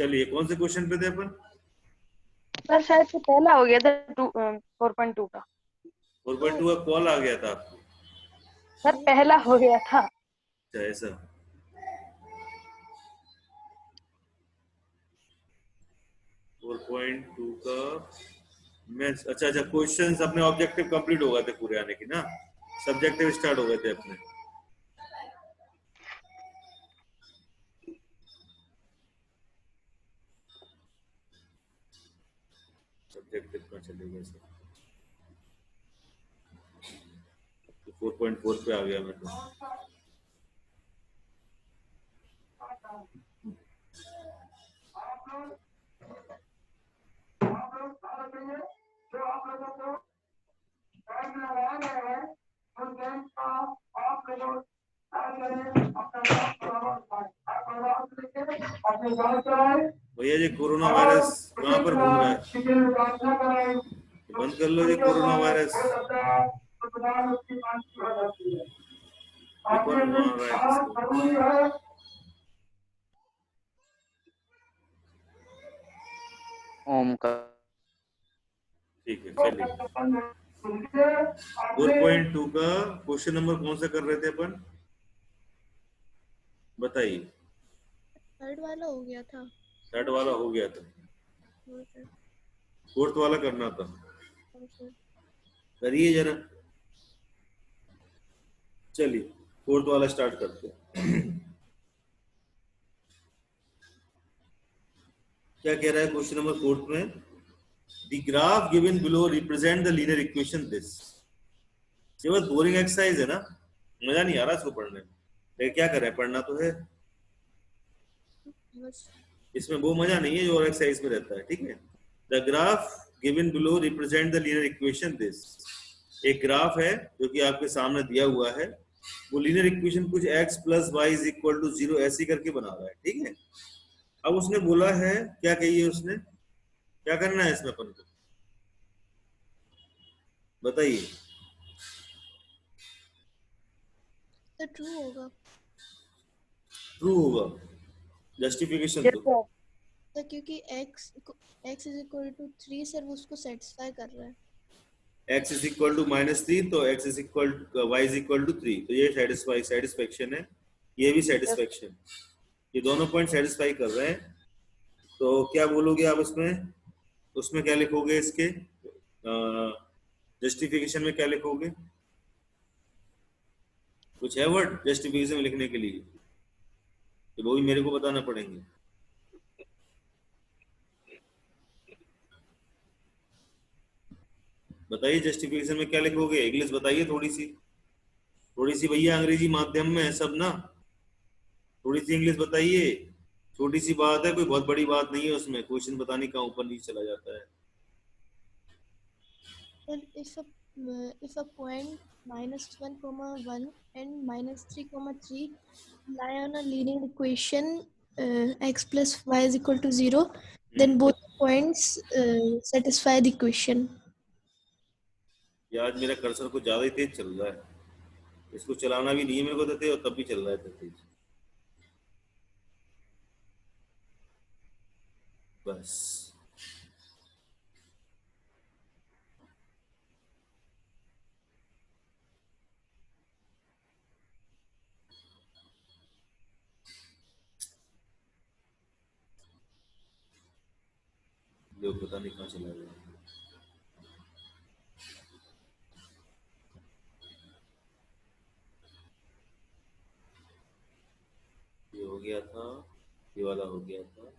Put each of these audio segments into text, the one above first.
चलिए कौन से क्वेश्चन पे थे अपन? सर शायद से पहला हो गया था 4.2 का। 4.2 का कॉल आ गया था आपको? सर पहला हो गया था। अच्छा ऐसा। फोर पॉइंट टू का मैथ्स। अच्छा अच्छा, क्वेश्चंस अपने ऑब्जेक्टिव कंप्लीट हो गए थे पूरे आने की ना, सब्जेक्टिव स्टार्ट हो गए थे अपने। सब्जेक्टिव में चले गए सर, 4.4 पे आ गया मैं तो। भैया जी कोरोना वायरस कहाँ पर घूम रहा है? बंद कर लो जी कोरोना वायरस। ये कौन मार रहा है किसको? ओम का। ठीक है चलिए। 4.2 का क्वेश्चन नंबर कौन सा कर रहे थे अपन, बताइए। थर्ड वाला हो गया था। थर्ड वाला हो गया था, फोर्थ वाला करना था। करिए जरा, चलिए फोर्थ वाला स्टार्ट करते हैं। क्या कह रहा है क्वेश्चन नंबर फोर्थ में? The graph given below represent the linear equation this। ये बहुत बोरिंग एक्सरसाइज है ना, मजा नहीं आ रहा इसको पढ़ने में, लेकिन क्या करें पढ़ना तो है। इसमें वो मजा नहीं है जो और एक्सरसाइज में रहता है, ठीक है। The graph given below represent the linear equation this. एक ग्राफ है जो कि आपके सामने दिया हुआ है, वो लीनियर इक्वेशन कुछ x plus y is equal to 0 ऐसी करके बना रहा है, ठीक है। अब उसने बोला है, क्या कही है उसने, क्या करना है इसमें अपन को बताइए। तो ट्रू होगा। ट्रू होगा, जस्टिफिकेशन Yes, तो sir. तो क्योंकि x is equal to 3 sir वो उसको सेटिस्फाई कर रहा है। x इज इक्वल टू -3 तो x is equal y is equal to 3, तो ये सेटिस्फैक्शन है, ये भी सेटिस्फैक्शन, ये दोनों पॉइंट सेटिस्फाई कर रहे हैं। तो क्या बोलोगे आप इसमें, उसमें क्या लिखोगे, इसके जस्टिफिकेशन में क्या लिखोगे? कुछ है वर्ड जस्टिफिकेशन में लिखने के लिए, तो वो भी मेरे को बताना पड़ेंगे। बताइए जस्टिफिकेशन में क्या लिखोगे, इंग्लिश बताइए थोड़ी सी भैया, अंग्रेजी माध्यम में है सब ना, थोड़ी सी इंग्लिश बताइए। छोटी सी बात है, कोई बहुत बड़ी बात नहीं है उसमें, क्वेश्चन बताने का ऊपर नीचे चला जाता है। If a point -1, 1 and -3, 3 lie on a linear equation x plus y is equal to 0, then both points satisfy the equation. ये आज मेरा कर्सर कुछ ज्यादा ही तेज चल रहा है, इसको चलाना भी नहीं है मेरे को देते, और तब भी चल रहा है तेज। बस जो पता नहीं कहाँ चला गया। ये हो गया था, ये वाला हो गया था।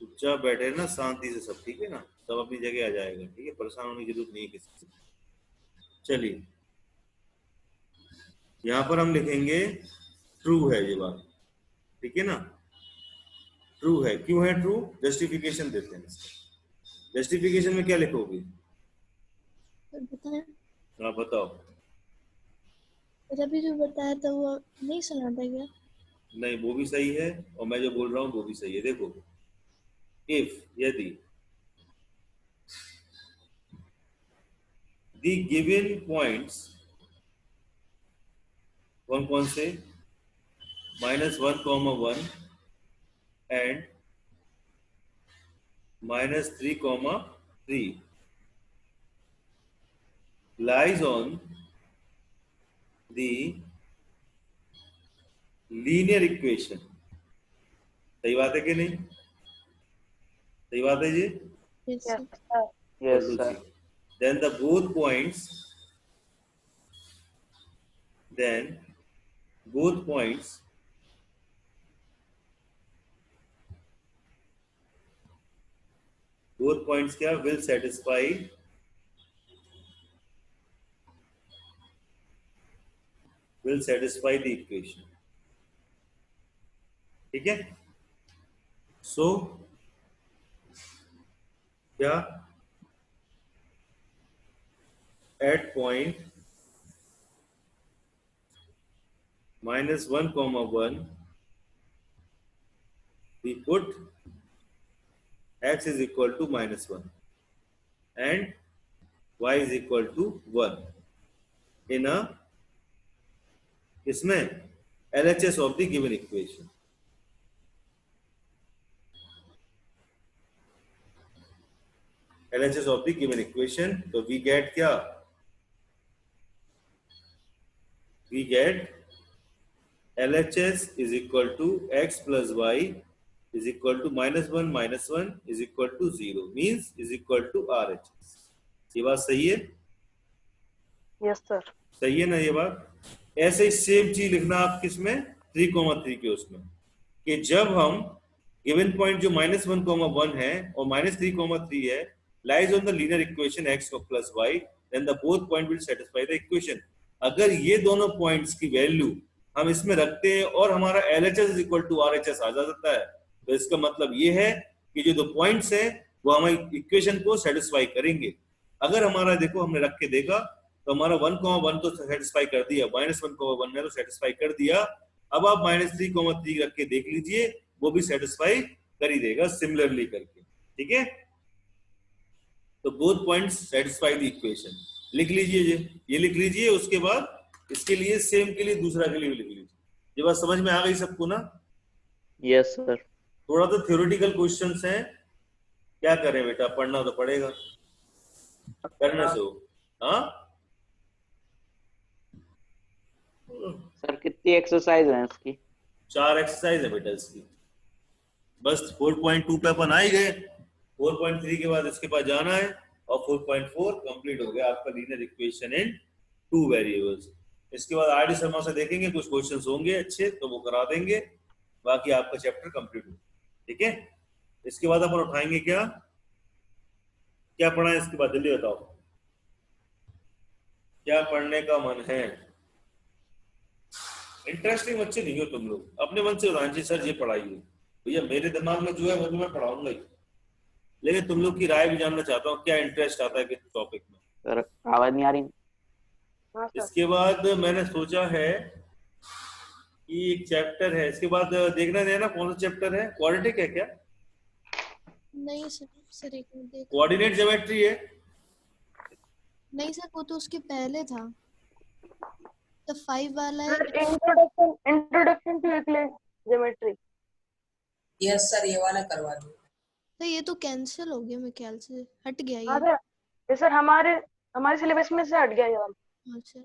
चुपचाप बैठे ना शांति से सब, ठीक है ना, सब अपनी जगह आ जाएगा, ठीक है, परेशान होने की जरूरत नहीं है किसी से। चलिए यहाँ पर हम लिखेंगे ट्रू है ये बात, ठीक है ना, ट्रू है। क्यों है ट्रू, जस्टिफिकेशन देते हैं इसका। जस्टिफिकेशन में क्या लिखोगे, बताएं। आप बताओ। अभी जो बताया था वो नहीं सुना था क्या? नहीं वो भी सही है, और मैं जो बोल रहा हूँ वो भी सही है। देखो, इफ यदि the given points कौन कौन से? -1, 1 and -3, 3 lies on the linear equation. सही बात है कि नहीं? सही बात है जी? Yes, Yes, sir. sir. Yes, Photo sir. C. Then the both points क्या will satisfy the equation. ठीक है? So क्या at point -1, 1 we put x is equal to -1 and y is equal to 1 in a इसमें LHS of the given equation. LHS of the given equation, तो we get क्या? We get LHS is equal to x plus y is equal to -1 -1 is equal to 0 means is equal to RHS. ये बात सही है? Yes, sir. सही है ना ये बात? ऐसे ही सेम चीज लिखना आप किसमें? 3,3 के उसमें, कि जब हम गिवन पॉइंट जो -1, 1 है और -3,3 है lies on the linear equation x plus y, then the both point will satisfy the equation. अगर ये दोनों पॉइंट्स की वैल्यू हम इसमें रखते हैं और हमारा LHS is equal to RHS आ जाता है, तो इसका मतलब ये है कि जो दो पॉइंट्स हैं वो हमारी इक्वेशन को सेटिस्फाई करेंगे. अगर हमारा देखो हमने रख के देखा तो हमारा 1,1 तो सेटिस्फाई कर दिया, -1,1 ने तो सेटिस्फाई कर दिया. अब आप -3,3 रख के देख लीजिए, वो भी सेटिस्फाई कर ही देगा सिमिलरली करके. ठीक है? तो both points satisfy the equation. लिख लीजिए, ये लिख लीजिए. उसके बाद इसके लिए सेम के लिए दूसरा के लिए भी लिख लीजिए. ये बात समझ में आ गई सबको ना? Yes, sir. थोड़ा तो थ्योरेटिकल क्वेश्चंस हैं, क्या करें बेटा, पढ़ना तो पड़ेगा, करने से हो. हाँ सर कितनी एक्सरसाइज है इसकी? 4 एक्सरसाइज है बेटा इसकी. बस 4.2 पे अपन आ ही गए. 4.3 के बाद इसके पास जाना है और 4.4 कंप्लीट हो गया आपका लीनियर इक्वेशन इन 2 वेरिएबल्स. इसके बाद आर डी शर्मा से देखेंगे, कुछ क्वेश्चंस होंगे अच्छे तो वो करा देंगे, बाकी आपका चैप्टर कंप्लीट हो. ठीक है? इसके बाद अपन उठाएंगे क्या क्या पढ़ा है इसके बाद, जल्दी बताओ क्या पढ़ने का मन है. इंटरेस्टिंग बच्चे नहीं हो तुम लोग, अपने मन से रांची सर ये पढ़ाइए भैया, मेरे दिमाग में जो है वो तो मैं पढ़ाऊंगा ही, लेकिन तुम लोग की राय भी जानना चाहता हूँ, क्या इंटरेस्ट आता है किस टॉपिक में. सर आवाज नहीं आ रही. हाँ, सर. इसके बाद मैंने सोचा है कि एक चैप्टर है, इसके बाद देखना देना कौन सा चैप्टर है. क्वाड्रेटिक है क्या? नहीं सर, सर एक मिनट देख. कोऑर्डिनेट ज्योमेट्री है? नहीं सर, वो तो उसके पहले था. तो 5 वाला है. Sir introduction to Euclid geometry. Yes sir, ये वाला करवा दो. तो ये तो कैंसिल हो गया, मेरे ख्याल से हट गया हाँ ये. सर, ये सर हमारे सिलेबस में से हट गया ये वाला. अच्छा.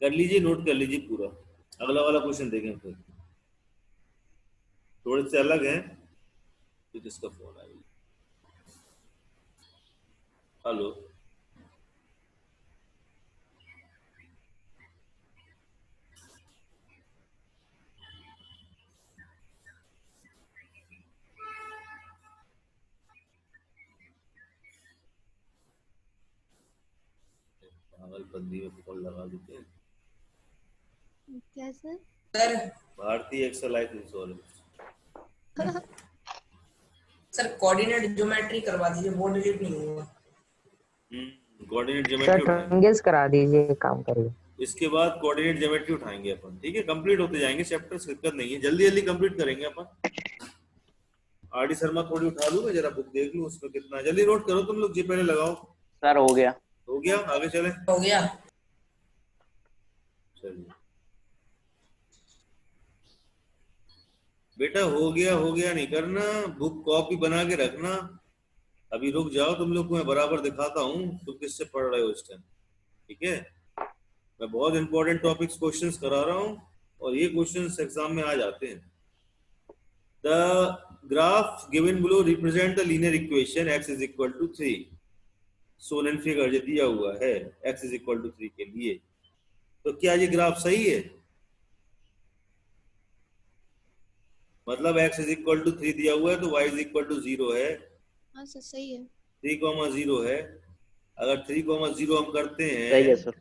कर लीजिए, नोट कर लीजिए पूरा. अगला वाला क्वेश्चन देखें फिर, थोड़े से अलग है. तो किसका फोन आया? हेलो, पागलपंदी में फोन लगा देते हैं. क्या sir? Sir Bharatiya excel life insurance. Sir coordinate geometry करवा दीजिए, वो डिलीट नहीं हुआ. कोऑर्डिनेट सर ज्योमेट्री उठाएंगे, ट्रायंगल्स करा दीजिए, काम करिए। इसके बाद कोऑर्डिनेट ज्योमेट्री उठाएंगे अपन, ठीक है। कंप्लीट होते जाएंगे चैप्टर्स, दिक्कत नहीं है, जल्दी जल्दी कंप्लीट करेंगे अपन। आर डी शर्मा थोड़ी उठा लूं मैं, जरा बुक देख लूं उसमें कितना है। जल्दी नोट करो तुम लोग जी, पहले लगाओ। सर हो गया। हो गया, आगे चले। हो गया। चलिए बेटा, हो गया नहीं करना, बुक कॉपी बना के रखना। अभी रुक जाओ, तुम लोग को मैं बराबर दिखाता हूँ तुम किससे पढ़ रहे हो इस टाइम, ठीक है। मैं बहुत इंपॉर्टेंट टॉपिक्स क्वेश्चंस करा रहा हूँ और ये क्वेश्चंस एग्जाम में आ जाते हैं। The graph given below represent the linear equation x is equal to 3। सोन एंड फिगर जो दिया हुआ है x इज इक्वल टू 3 के लिए, तो क्या ये ग्राफ सही है? मतलब x इज इक्वल टू 3 दिया हुआ है तो y इज इक्वल टू 0 है। हाँ सर सही है। 3,0 है। अगर 3,0 हम करते हैं, सही है सर।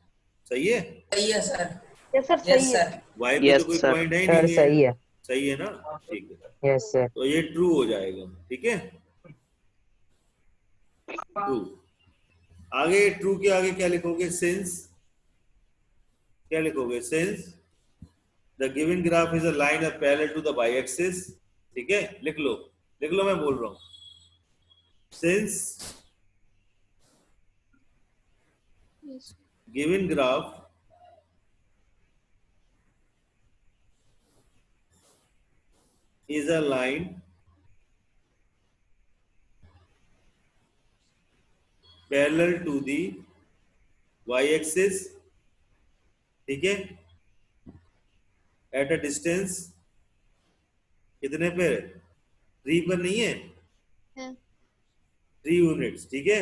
सही है? सही है सर। यस सर यस सही है। सर। y पे Yes, तो कोई sir. पॉइंट है ही सर नहीं सही है। सही है ना, ठीक है। Yes sir. तो ये ट्रू हो जाएगा, ठीक है, ट्रू। आगे ट्रू के आगे क्या लिखोगे? सिंस। क्या लिखोगे? Since the given graph is a line of parallel to the y axis, ठीक है, लिख लो मैं बोल रहा हूं। Since Yes. Given graph is a line parallel to the y-axis, ठीक है, at a distance कितने पे? 3 पर नहीं है, है 3 यूनिट्स, ठीक है,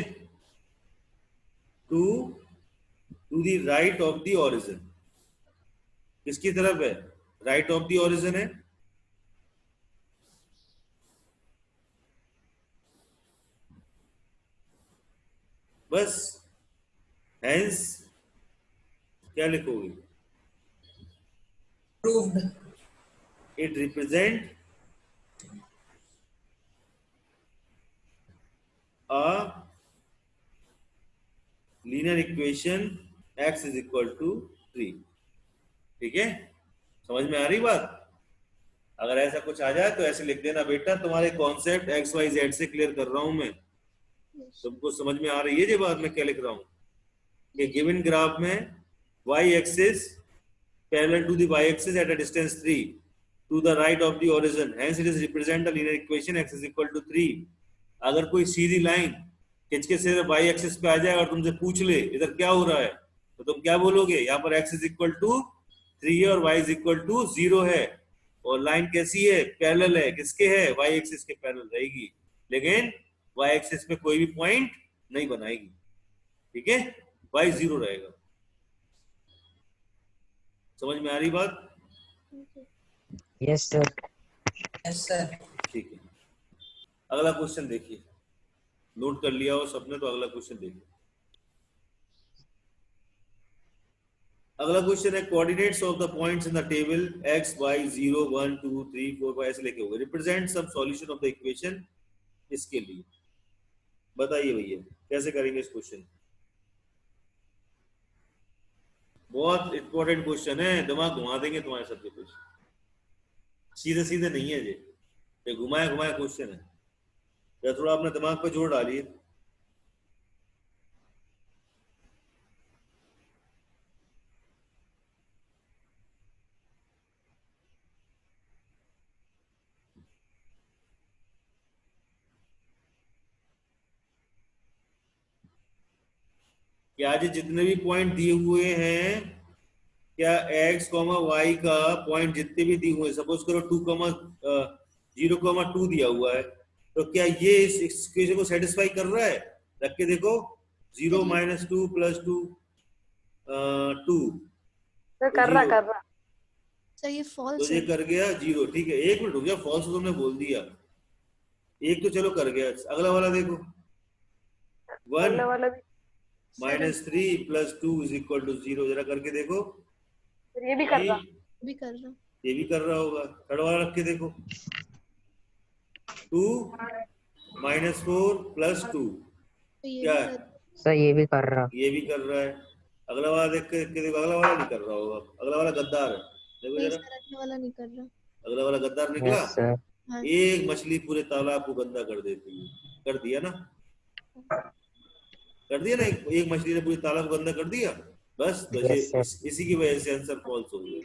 to the right of the origin। किसकी तरफ है? राइट ऑफ द ऑरिजिन है। बस हेंस क्या लिखोगे? Proved. It represent a linear equation x is equal to 3, ठीक है। समझ में आ रही बात? अगर ऐसा कुछ आ जाए तो ऐसे लिख देना बेटा, तुम्हारे कॉन्सेप्ट एक्स वाई जेड से क्लियर कर रहा हूं मैं। तुमको समझ में आ रही है ये बात मैं क्या लिख रहा हूँ? कि गिवन ग्राफ में y axis parallel to the y axis at a distance 3 to the right of the origin, hence it is represent a linear equation x is equal to 3। अगर कोई सीधी लाइन खिंच के से y एक्सिस पे आ जाए और तुमसे पूछ ले इधर क्या हो रहा है, तो तुम क्या बोलोगे? यहाँ पर x is equal to 3 है और y is equal to 0 है, और लाइन कैसी है? पैरेलल है। किसके है? y एक्सिस के पैरेलल रहेगी, लेकिन y एक्सिस पे कोई भी पॉइंट नहीं बनाएगी, ठीक है, y 0 रहेगा। समझ में आ रही बात? Yes sir. Yes sir. ठीक है, अगला क्वेश्चन देखिए, नोट कर लिया हो सबने तो अगला क्वेश्चन देखिए। अगला क्वेश्चन है coordinates of the points in the table x y 0 1 2 3 4 5 ऐसे लिखे हुए, represent some solution of the equation. इसके लिए बताइए भैया कैसे करेंगे इस क्वेश्चन? बहुत इंपॉर्टेंट क्वेश्चन है, दिमाग घुमा देंगे तुम्हारे सबके क्वेश्चन, सीधे सीधे नहीं है ये घुमाया घुमाया क्वेश्चन है, या थोड़ा अपने दिमाग पर जोर डालिए। क्या आज जितने भी पॉइंट दिए हुए हैं, क्या x, y का पॉइंट जितने भी दिए हुए हैं, सपोज करो 0,2 दिया हुआ है, तो क्या ये इस इक्वेशन को सेटिस्फाई कर रहा है? रख के देखो, 0 - 2 + 2 2 सर कर रहा सर ये तो फॉल्स ये है। कर गया 0, ठीक है। एक मिनट रुक जा, फॉल्स तो तुमने बोल दिया, एक तो चलो कर गया। अगला वाला देखो, 1 अगला वाला भी -3 + 2 = 0, जरा करके देखो। सर ये भी कर रहा। भी कर रहा। ये भी कर रहा होगा। थर्ड वाला रख के देखो, 2 - 4 + 2 तो ये क्या भी है? कर सर ये भी कर रहा। ये भी कर रहा है। अगला वाला देख के देखो, अगला वाला नहीं कर रहा होगा, अगला वाला गद्दार है, देखो नहीं जरा, सर, अगले वाला नहीं कर रहा। अगला वाला गद्दार निकला। Yes sir. हाँ एक मछली पूरे तालाब को गंदा कर देती है, कर दिया ना, कर दिया ना, एक मछली ने पूरे तालाब को गंदा कर दिया, बस। तो यस सर। इसी की वजह से आंसर फॉल्स हो गया,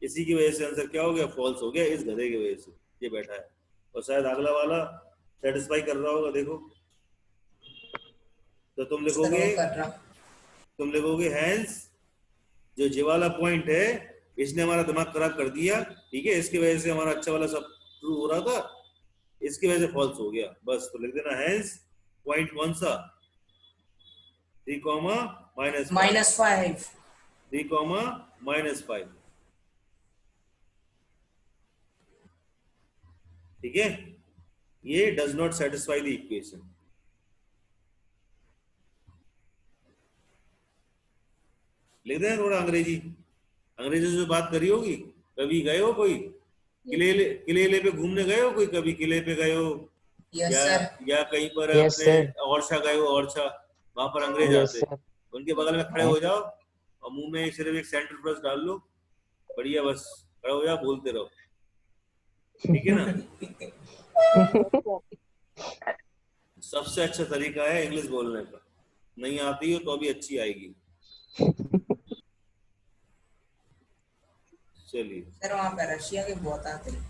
इसी की वजह से आंसर क्या हो गया, फॉल्स हो गया, इस गधे की वजह से ये बैठा है। और शायद अगला वाला सेटिस्फाई कर रहा होगा, देखो। तो तुम सर वो लिखोगे, कर रहा। तुम लिखोगे हैंस, जो जे वाला पॉइंट है इसने हमारा दिमाग खराब कर दिया, ठीक है, इसकी वजह से हमारा अच्छा वाला सब ट्रू हो रहा था, इसकी वजह से फॉल्स हो गया, बस। तो लिख देना हैंस पॉइंट कौन सा, 3, -5, 3, -5, ठीक है। ये does not satisfy the equation. लिख दें थोड़ा अंग्रेजी, अंग्रेजी से बात करी होगी, कभी गए हो कोई किले पे घूमने गए हो, कोई कभी किले पे गए हो, यस या सर। या कहीं पर Yes, अपने sir. ओरछा गए हो, ओरछा, वहां पर अंग्रेज यस आते, सर। उनके बगल में खड़े हो जाओ और मुंह में सिर्फ एक सेंटर फ्रेश डाल लो, बढ़िया, बस खड़े हो जाओ, बोलते रहो, ठीक है ना। सबसे अच्छा तरीका है इंग्लिश बोलने का, नहीं आती हो तो अभी अच्छी आएगी। चलिए, सर वहाँ पे रशिया के बहुत आते हैं।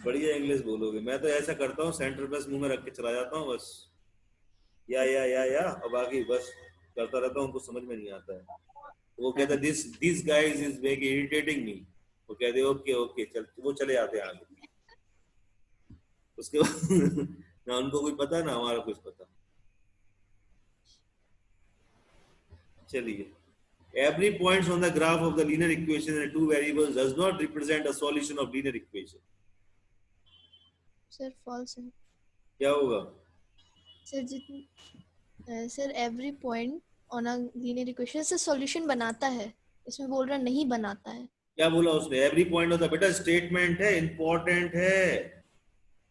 बढ़िया इंग्लिश बोलोगे। मैं तो ऐसा करता हूँ, सेंटर प्लस मुंह में रख के चला जाता हूँ, बस या और बाकी बस करता रहता हूँ, उनको समझ में नहीं आता है। वो कहते this guys is very irritating me, वो कहते ओके ओके चल, वो चले जाते हैं आगे। उसके बाद ना उनको कुछ पता ना हमारा कुछ पता। चलिए, every points on the graph of the linear equation in two variables does not represent a solution of linear equation. Sir false है। क्या होगा सर जितनी sir every point on a linear equation से सॉल्यूशन बनाता है, इसमें बोल रहा नहीं बनाता है। क्या बोला उसने, एवरी पॉइंट होता, बेटा स्टेटमेंट है, इंपॉर्टेंट है,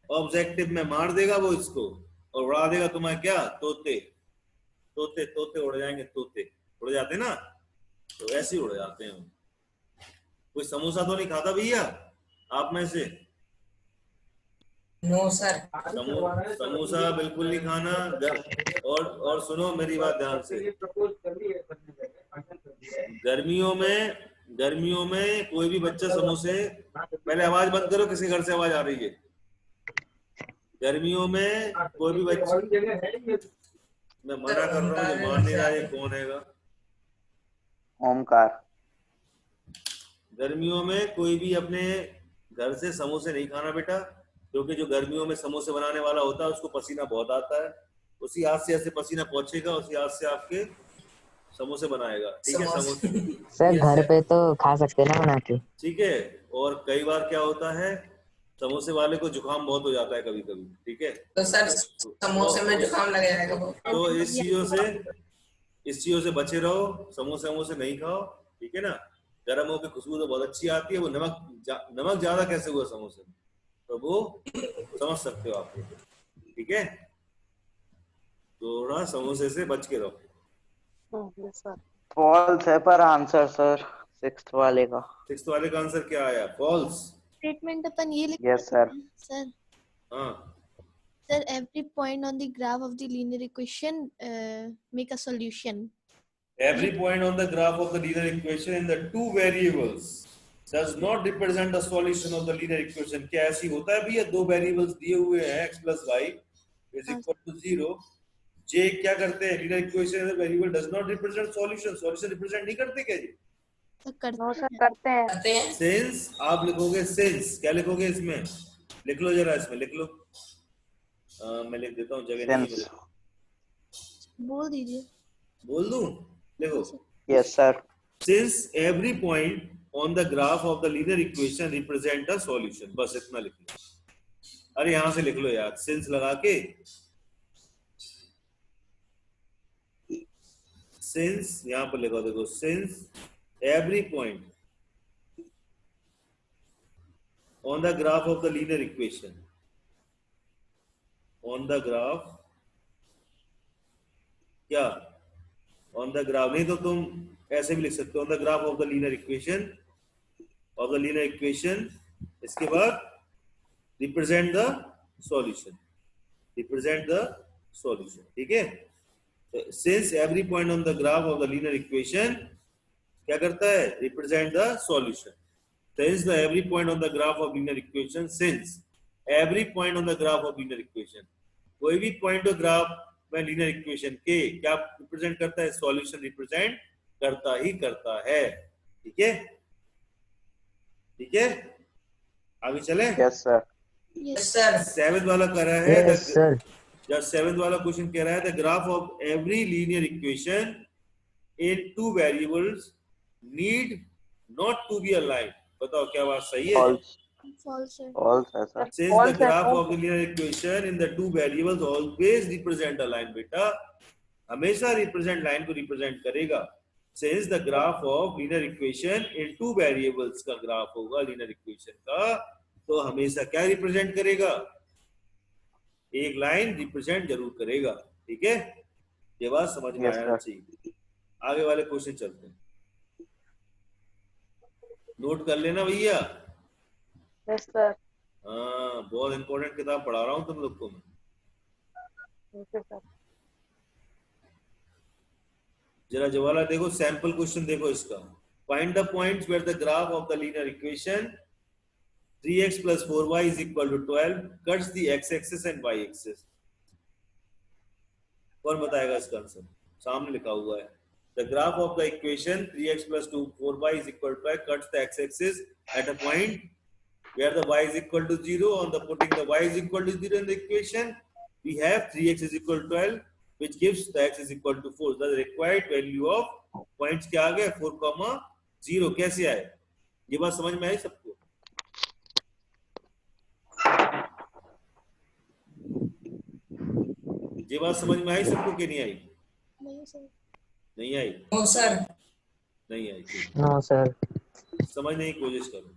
ऑब्जेक्टिव में मार देगा वो इसको और उड़ा देगा तुम्हारे क्या, तोते तोते तोते उड़ जाएंगे, तोते उड़ जाते ना, तो ऐसे ही उड़ जाते हैं। कोई समोसा तो नहीं खाता भैया आप में से, नो सर। समोसा बिल्कुल नहीं खाना। और सुनो मेरी बात ध्यान से, गर्मियों में कोई भी बच्चा समोसे, पहले आवाज बंद करो, किसी घर से आवाज आ रही है। गर्मियों में कोई भी बच्चा, मैं मना कर रहा हूँ, जो मान नहीं रहा है कौन हैगा, ओमकार। गर्मियों में कोई भी अपने घर से समोसे नहीं खाना बेटा, क्योंकि जो गर्मियों में समोसे बनाने वाला होता है उसको पसीना बहुत आता है, उसी हाथ से ऐसे पसीना पहुंचेगा, उसी हाथ से आपके समोसे बनाएगा, ठीक है। समोसे सर घर पे तो खा सकते हैं ना बना के। ठीक है। और कई बार क्या होता है, समोसे वाले को जुकाम बहुत हो जाता है कभी कभी, ठीक है। तो सर समोसे में जुकाम लग जाएगा वो। तो इस चीजों से बचे रहो, समोसे नहीं खाओ, ठीक है ना। गर्म होकर खुशबू तो बहुत अच्छी आती है, वो नमक ज्यादा कैसे हुआ समोसे में, तो वो समझ सकते हो आप, ठीक है। थोड़ा समोसे से बच के रहो। फॉल्स है पर आंसर सर, सिक्स्थ वाले का। सिक्स्थ वाले का आंसर क्या आया, फॉल्स। स्टेटमेंट अपन ये लिख यस सर। सर हाँ, sir every point on the graph of the linear equation make a solution. every point on the graph of the linear equation in the two variables does not represent a solution of the linear equation। क्या ऐसी होता है भैया, दो variables दिए हुए हैं x plus y is equal to 0, j क्या करते हैं, linear equation the variable does not represent solution represent नहीं करते क्या जी, तो करते नो हैं। सर करते हैं। करते हैं। since आप लिखोगे since, क्या लिखोगे इसमें, लिख लो जरा, इसमें लिख लो, मैं लिख देता हूँ, जगह नहीं है मेरे, बोल दीजिए। बोल दूं, देखो, yes sir. since every point on the graph of the linear equation represent a solution, बस इतना लिख लो। अरे यहां से लिख लो यार, since लगा के, since यहां पर लिखो, देखो, since every point on the graph of the linear equation, on the graph क्या ऑन द ग्राफ, नहीं तो तुम ऐसे भी लिख सकते हो on the graph of the linear equation, of the linear equation, इसके बाद represent the solution, represent the solution, ठीक है। Since every point on the graph of the linear equation क्या करता है, represent the solution. Since the every point on the graph of linear equation, since every point on the graph of linear equation, कोई भी point of graph में linear equation के क्या represent करता है, सॉल्यूशन रिप्रेजेंट करता ही करता है, ठीक है, ठीक है। आगे चले। Yes sir. Yes sir. Seventh वाला कर रहा है, यस सर। जब सेवेंथ वाला क्वेश्चन कह रहा है the graph of every linear equation in two variables need not to be aligned. बताओ क्या बात सही है? फॉल्स। false है। फॉल्स है सर। Since False the है, graph false of the linear equation in the two variables always represent a line, बेटा हमेशा represent line को represent करेगा। Since the graph of linear equation in two variables का graph होगा linear equation का, तो हमेशा क्या represent करेगा, एक लाइन represent जरूर करेगा, ठीक है। ये बात समझ में Yes, आना sir. चाहिए। आगे वाले क्वेश्चन चलते हैं, नोट कर लेना भैया। Yes sir. हाँ, बहुत इंपॉर्टेंट किताब पढ़ा रहा हूँ तुम लोग को मैं। Okay sir. जरा जवाला देखो, सैंपल क्वेश्चन देखो इसका। Find the points where the graph of the linear equation 3x plus 4y is equal to 12 cuts the x axis and y axis। कौन बताएगा इसका आंसर? सामने लिखा हुआ है the graph of the equation 3x plus 4y is equal to 12 cuts the x axis at a point where the y is equal to 0। on the putting the y is equal to 0 in the equation, we have 3x is equal to 12 which gives the x is equal to 4। the required value of points क्या आ गया, 4,0। कैसे आए? ये बात समझ में आई सबको? ये बात समझ में आई सबको कि नहीं आई? नहीं सर। नहीं आई? No sir. नहीं आई, ठीक। No sir. समझने की कोशिश करो।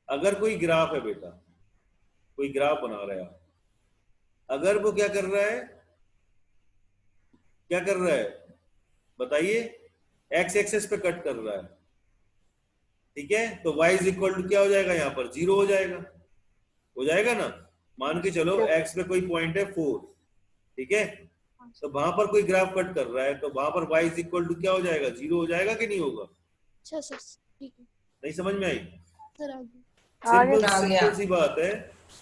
अगर कोई ग्राफ है बेटा, कोई ग्राफ बना रहा है, अगर वो क्या कर रहा है, क्या कर रहा है बताइए, एक्स एक्सेस पे कट कर रहा है, ठीक है, तो y इज इक्वल टू क्या हो जाएगा, यहाँ पर 0 हो जाएगा, हो जाएगा ना। मान के चलो x पे कोई पॉइंट है 4, ठीक है, तो वहां पर कोई ग्राफ कट कर रहा है, तो वहां पर y इज इक्वल टू क्या हो जाएगा, 0 हो जाएगा कि नहीं होगा? अच्छा सर, ठीक है नहीं समझ में आई? सर। आगे सिंपल आ गया। सिंपल सी बात है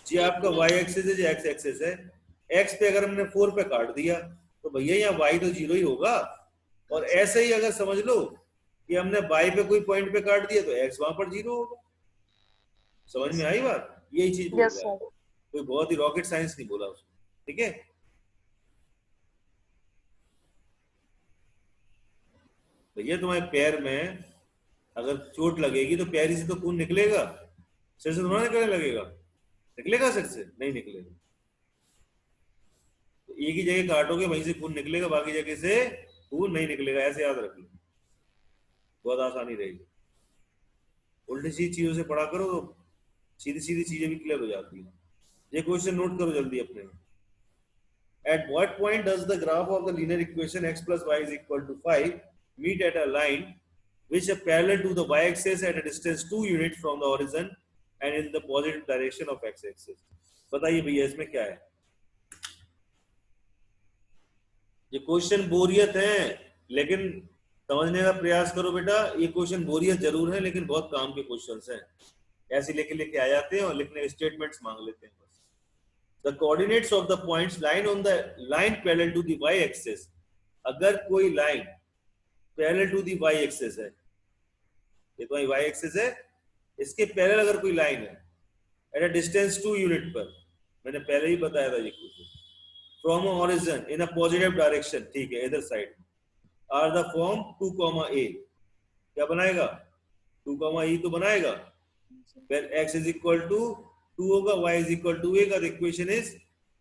जी। आपका y एक्सिस है, जी x एक्सिस है, x पे अगर हमने 4 पे काट दिया तो भैया यहाँ y तो 0 ही होगा। और ऐसे ही अगर समझ लो कि हमने y पे कोई पॉइंट पे काट दिया तो x वहां पर 0 होगा। समझ में आई बात? यही चीज बोल यस रहा है, सर। कोई बहुत ही रॉकेट साइंस नहीं बोला उसने, ठीक है। भैया तुम्हारे पैर में अगर चोट लगेगी तो पैर से तो खून निकलेगा, सिर से थोड़ा निकलने लगेगा, निकलेगा सिर से? नहीं निकलेगा। तो एक ही जगह काटोगे वहीं से खून निकलेगा, बाकी जगह से खून नहीं निकलेगा, ऐसे याद रख लो, बहुत आसानी रहेगी। उल्टी सीधी चीजों से पढ़ा करो तो सीधी सीधी चीजें भी क्लियर हो जाती हैं। ये क्वेश्चन नोट करो जल्दी अपने। At what point does the graph of the linear equation x plus y is equal to 5 meet at a line which is parallel to the y-axis at a distance 2 units from the horizon and in the positive direction of x-axis? बताइए भैया इसमें क्या है? ये question बोरियत है, लेकिन समझने का प्रयास करो बेटा। ये क्वेश्चन बोरियत जरूर है लेकिन बहुत काम के क्वेश्चंस हैं। ऐसे लेके लेके आ जाते हैं और लिखने स्टेटमेंट्स मांग लेते हैं बस। The coordinates of the points lying on the line parallel to the y-axis। अगर कोई line parallel to the y-axis है, ये तो y-axis है, इसके पैरेलल अगर कोई लाइन है at a distance 2 यूनिट पर, मैंने पहले ही बताया था ये question, from a horizon in a positive direction, ठीक है, इधर side are the form 2, a। क्या बनाएगा? 2, e तो बनाएगा। where x is equal to 2 होगा, y is equal to a का equation is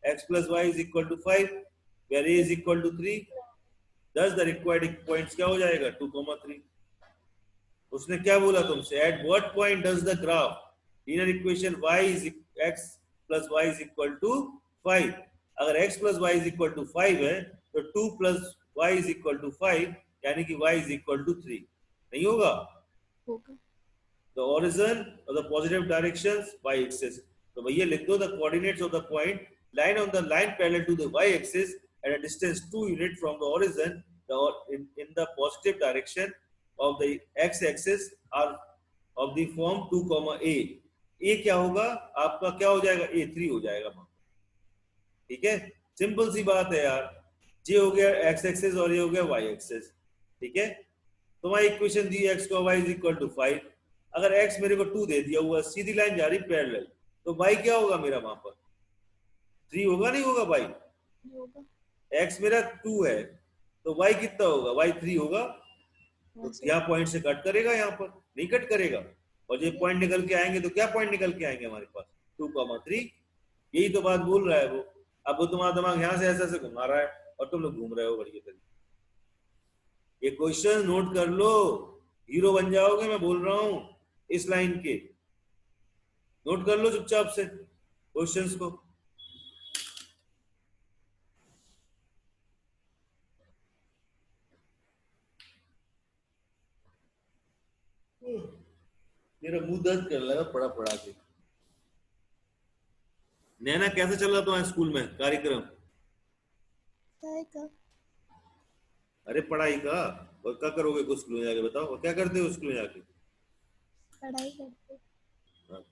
x plus y is equal to 5 where a is equal to 3। thus the required points क्या हो जाएगा, 2, 3। उसने क्या बोला तुमसे, at what point does the graph linear equation y is x plus y is equal to 5। अगर x plus y is equal to 5 है तो 2 plus y is equal to 5, यानी कि y इज इक्वल टू 3, नहीं होगा? होगा। The origin of the positive directions y axis. तो भैया लिख दो the coordinates of the point lying on the line parallel to the y axis at a distance 2 unit from the origin in the positive direction of the x axis are of the form 2, a. a क्या होगा आपका? क्या हो जाएगा? a 3 हो जाएगा। ठीक है, सिंपल सी बात है यार। ये हो गया x एक्सिस और ये हो गया y एक्सिस। ठीक है, तुम्हारी इक्वेशन दी x को y इज इक्वल टू 5। अगर x मेरे को 2 दे दिया हुआ, सीधी लाइन जा रही पैरेलल, तो y क्या होगा मेरा? वहां पर 3 होगा, नहीं होगा y? होगा। x मेरा 2 है तो y कितना होगा? y 3 होगा। तो यहाँ पॉइंट से कट करेगा, यहाँ पर नहीं कट करेगा। और ये पॉइंट निकल के आएंगे तो क्या पॉइंट निकल के आएंगे हमारे पास? 2, 3। यही तो बात बोल रहा है वो। अब वो तुम्हारा दिमाग यहाँ से ऐसे ऐसे घुमा रहा है और तुम लोग घूम रहे हो बढ़िया तरीके। ये क्वेश्चन नोट कर लो, हीरो बन जाओगे। मैं बोल रहा हूं इस लाइन के, नोट कर लो चुपचाप से क्वेश्चंस को। मेरा मुंह दर्द करने लगा पढ़ा पढ़ा के। नैना कैसे चल रहा तुम्हारे स्कूल में कार्यक्रम? अरे पढ़ाई का, और क्या करोगे कुछ स्कूल में जाके बताओ, और क्या करते हो स्कूल में जाके? पढ़ाई करते।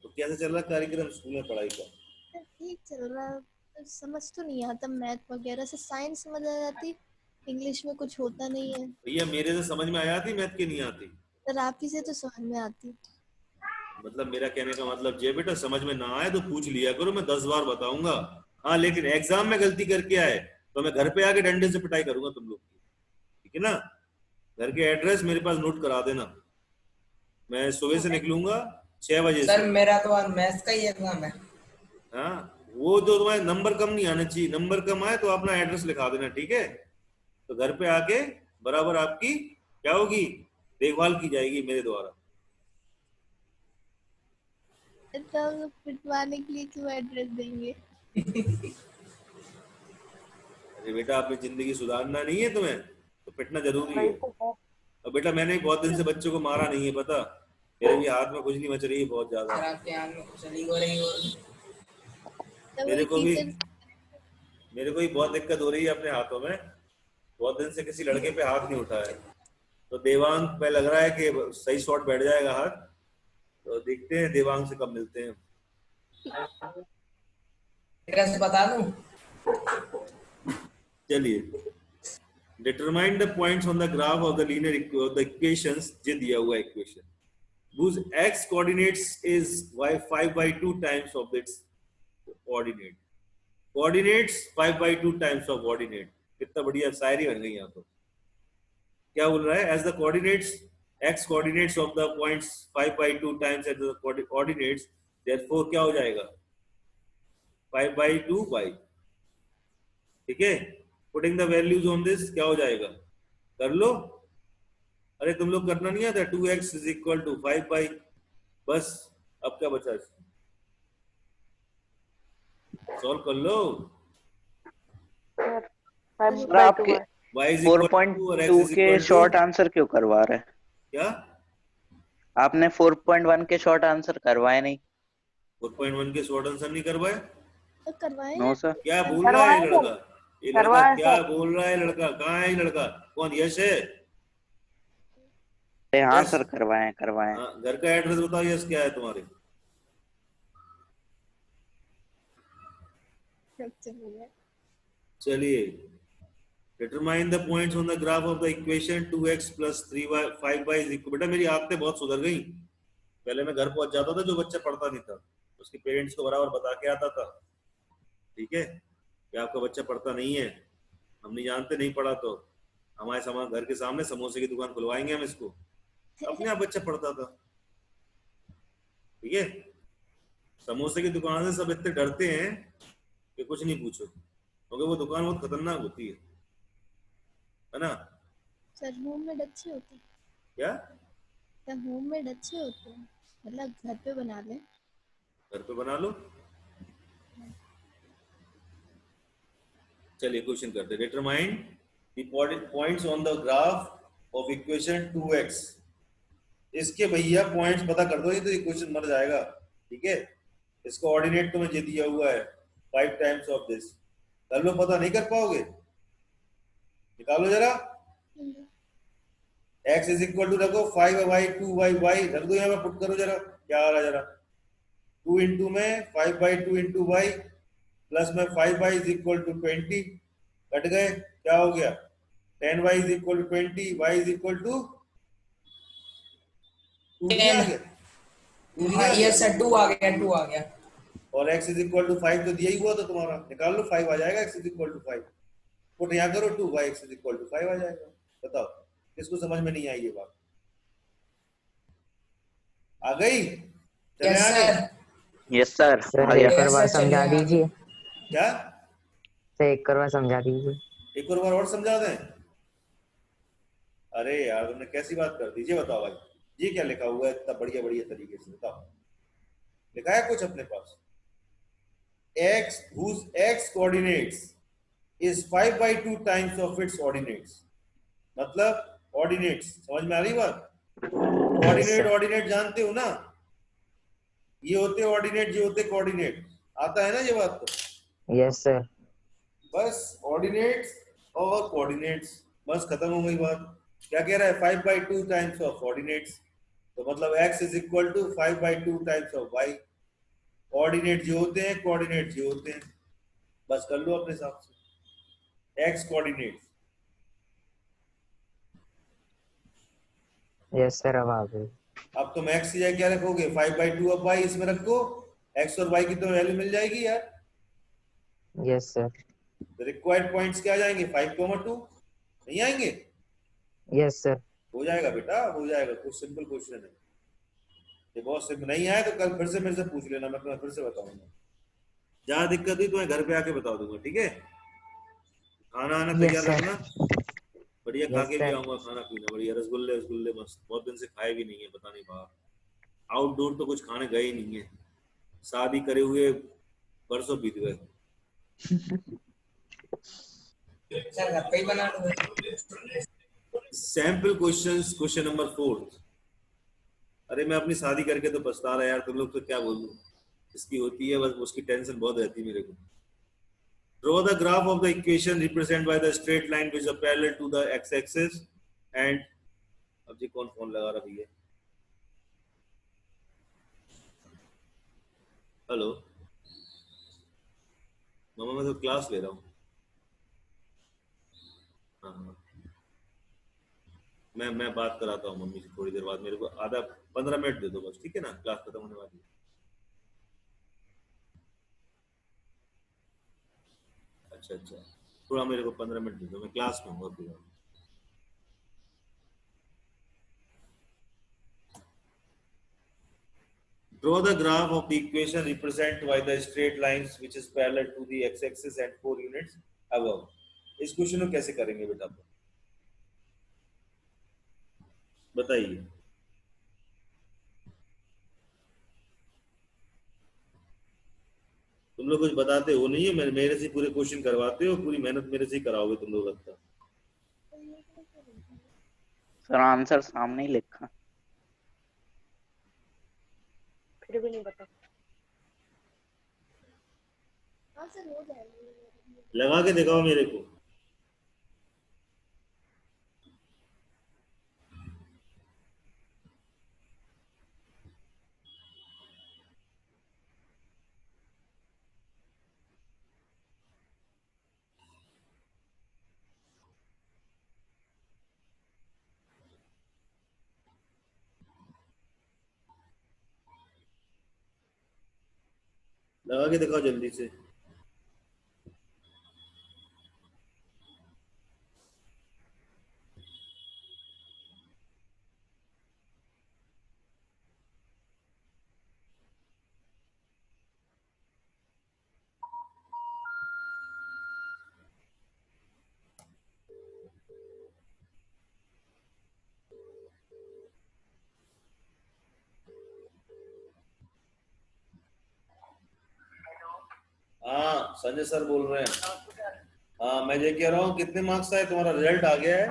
तो कैसे चल रहा कार्यक्रम स्कूल में पढ़ाई का? ठीक चल रहा, समझ तो नहीं आता मैथ वगैरह से। साइंस समझ आ जाती, इंग्लिश में कुछ होता नहीं है। भैया मेरे से समझ में आ जाती, मैथ की नहीं आती। सर आप ही से तो समझ में आती। मतलब मेरा कहने का मतलब ये बेटा, समझ में ना आए तो पूछ लिया करो, मैं 10 बार बताऊंगा। हाँ, लेकिन एग्जाम में गलती करके आए तो मैं घर पे आके डंडे से पिटाई करूंगा तुम लोग की, ठीक है ना? घर के एड्रेस मेरे पास नोट करा देना। मैं सुबह से निकलूंगा 6 बजे सर से। मेरा तो आज मैथ्स का ही एग्जाम है। हाँ, वो जो तुम्हारे नंबर कम नहीं आना चाहिए, नंबर कम आए तो अपना एड्रेस लिखा देना, ठीक है? तो घर पे आके बराबर आपकी क्या होगी, देखभाल की जाएगी मेरे द्वारा। तो पिटवाने के लिए क्यों एड्रेस देंगे? अरे बेटा, अपनी जिंदगी सुधारना नहीं है तुम्हें तो पिटना जरूरी है। और बेटा मैंने भी बहुत दिन से बच्चों को मारा नहीं है, पता? मेरे भी हाथ में खुजली मच रही है बहुत ज्यादा। सर आपके आंख में खुजली हो रही हो। मेरे को भी बहुत दिक्कत हो रही है अपने हाथों में। बहुत दिन से किसी लड़के पे हाथ नहीं उठाया, तो देवांग पे लग रहा है कि सही शॉट बैठ जाएगा हाथ। तो देखते हैं देवांग से कब मिलते हैं। एड्रेस बता दूं? चलिए, determine the points on the graph of the linear equations. ये दिया हुआ equation whose x coordinates is y 5/2 times of its coordinate. Coordinates 5/2 times of coordinate. कितना बढ़िया शायरी बन गई यहाँ तो। क्या बोल रहा है? As the coordinates x coordinates of the points 5/2 times at the coordinates, therefore क्या हो जाएगा? 5/2 y। ठीक है, putting the values on this क्या हो जाएगा? कर लो। अरे तुम लोग करना नहीं आता? 2x इज इक्वल टू 5/, बस अब क्या बचा? सॉल्व कर लो। सर आपके y इज इक्वल टू और x 4.2 इज के इक्वल टू शॉर्ट आंसर क्यों करवा रहे हैं? क्या? आपने 4.1 के शॉर्ट आंसर करवाए नहीं? 4.1 के शॉर्ट आंसर नहीं करवाए? तो करवाए। No sir. क्या बोल रहा है ये लड़का? ये लड़का क्या बोल रहा है? लड़का कहाँ है? लड़का कौन? यश है? हाँ यश? सर करवाए करवाए। हाँ, घर का एड्रेस बताओ यश, क्या है तुम्हारे? चलिए, determine the points on the graph of the equation 2x plus 3y 5y is equal। बेटा मेरी आदतें बहुत सुधर गई। पहले मैं घर पहुंच जाता था, जो बच्चा पढ़ता नहीं था उसके पेरेंट्स को बराबर बता के आता था, ठीक है, कि आपका बच्चा पढ़ता नहीं है। हम नहीं जानते, नहीं पढ़ा तो हमारे घर के सामने समोसे की दुकान खुलवाएंगे हम इसको। अपने आप बच्चा पढ़ता था, ठीक है। समोसे की दुकान से सब इतने डरते हैं कि कुछ नहीं पूछो, क्योंकि वो दुकान बहुत खतरनाक होती है ना? सर होममेड अच्छे होते हैं। क्या? सर होममेड अच्छे होते हैं, मतलब घर पे बना ले। घर पे बना लो। चलिए क्वेश्चन करते हैं। Determine the points on the graph of equation 2x। इसके भैया पॉइंट्स पता कर दो, ये तो इक्वेशन मर जाएगा। ठीक है, इसका ऑर्डिनेट तो मुझे दिया हुआ है 5 टाइम्स ऑफ दिस। कर लो, पता नहीं कर पाओगे, निकालो जरा। x इज इक्वल टू रखो 5y 2y रख दो यहाँ पे, पुट करो जरा क्या आ रहा है जरा। 2 इंटू में 5/2 इंटू वाई प्लस में 5y is equal to 20, cut गए, क्या हो गया 10y is equal to 20, y is equal to 2 नहीं आ 10। गया, 2 नहीं हाँ आ ये गया, सर 2 आ गया, 2 आ गया। और x इज इक्वल टू 5 तो दिया ही हुआ, तो तुम्हारा निकाल लो 5 आ जाएगा, x is equal to 5 put यहाँ करो 2, y x is equal to 5 आ जाएगा। बताओ किसको समझ में नहीं आई ये बात? आ गई? चले यस आगे? सर। यस सर, सर आ गया। एक और Yes, बार sir, समझा चलिए आगे। दीजिए। क्या सर एक और बार समझा दीजिए। एक और बार और समझा दें? अरे यार तुमने कैसी बात कर दी, ये बताओ भाई, ये क्या लिखा हुआ है इतना बढ़िया बढ़िया तरीके से, बताओ लिखा है कुछ अपने पास? x whose x coordinates is 5/2 times of its ordinates। मतलब ऑर्डिनेट्स, समझ में आ रही बात? ऑर्डिनेट ऑर्डिनेट जानते हो ना, ये होते ऑर्डिनेट, ये होते कोऑर्डिनेट, आता है ना ये बात? तो यस सर। बस ऑर्डिनेट्स और कोऑर्डिनेट्स, बस खत्म हो गई बात। क्या कह रहा है 5/2 टाइम्स ऑफ ऑर्डिनेट्स, तो मतलब x is equal to 5/2 times of y। Coordinate जो होते हैं, कोऑर्डिनेट जो होते हैं, बस कर लो अपने हिसाब से x कोऑर्डिनेट। यस सर अब आ गई। अब तुम x की जगह क्या रखोगे? 5/2 ऑफ y इसमें रखो, x और y की तो वैल्यू मिल जाएगी यार। Yes sir. रिक्वायर्ड पॉइंट्स क्या आ जाएंगे? 5,2 नहीं आएंगे? Yes sir. हो जाएगा बेटा, हो जाएगा, कुछ सिंपल क्वेश्चन है ये, बहुत सिंपल। नहीं आए तो कल फिर से मेरे से पूछ लेना, मैं तुम्हें फिर से बताऊंगा। ज्यादा दिक्कत हुई तो मैं घर पे आके बता दूंगा, ठीक है? खाना आना यस तैयार सर। रखना, बढ़िया खा यस के भी सर। आऊंगा, खाना पीना बढ़िया, रसगुल्ले रसगुल्ले मस्त, बहुत दिन से खाए भी नहीं है, पता नहीं बाहर आउटडोर तो कुछ खाने गए ही नहीं है, शादी करे हुए परसों बीत गए। सर घर पे ही बना लूंगा। Sample questions, question number 4। अरे मैं अपनी शादी करके तो पछता रहा यार, तुम लोग तो क्या बोलूं, इसकी होती है बस, उसकी टेंशन बहुत रहती है मेरे को। Draw the graph of the equation represented by the straight line which is parallel to the x-axis and अब जी कौन फोन लगा रहा भैया? हेलो मामा, मैं तो क्लास ले रहा हूँ। हाँ हाँ, मैं बात कराता हूँ मम्मी से थोड़ी देर बाद, मेरे को आधा 15 मिनट दे दो बस, ठीक है ना, क्लास खत्म होने वाली है। अच्छा अच्छा, थोड़ा मेरे को 15 मिनट दे दो, मैं क्लास में हूँ अभी। Draw the graph of the equation represented by the straight lines which is parallel to the x-axis and 4 units above। इस क्वेश्चन को कैसे करेंगे बेटा, बताइए? तुम लोग कुछ बताते हो नहीं है, मेरे से पूरे क्वेश्चन करवाते हो, पूरी मेहनत मेरे से ही कराओगे तुम लोग लगता। सर आंसर सामने ही लिखा। फिर भी नहीं पता। हाँ सर हो जाएगा। लगा के दिखाओ मेरे को। लगा के दिखाओ जल्दी से। हाँ संजय सर बोल रहे हैं। हाँ मैं ये कह रहा हूँ कितने मार्क्स आए, तुम्हारा रिजल्ट आ गया है?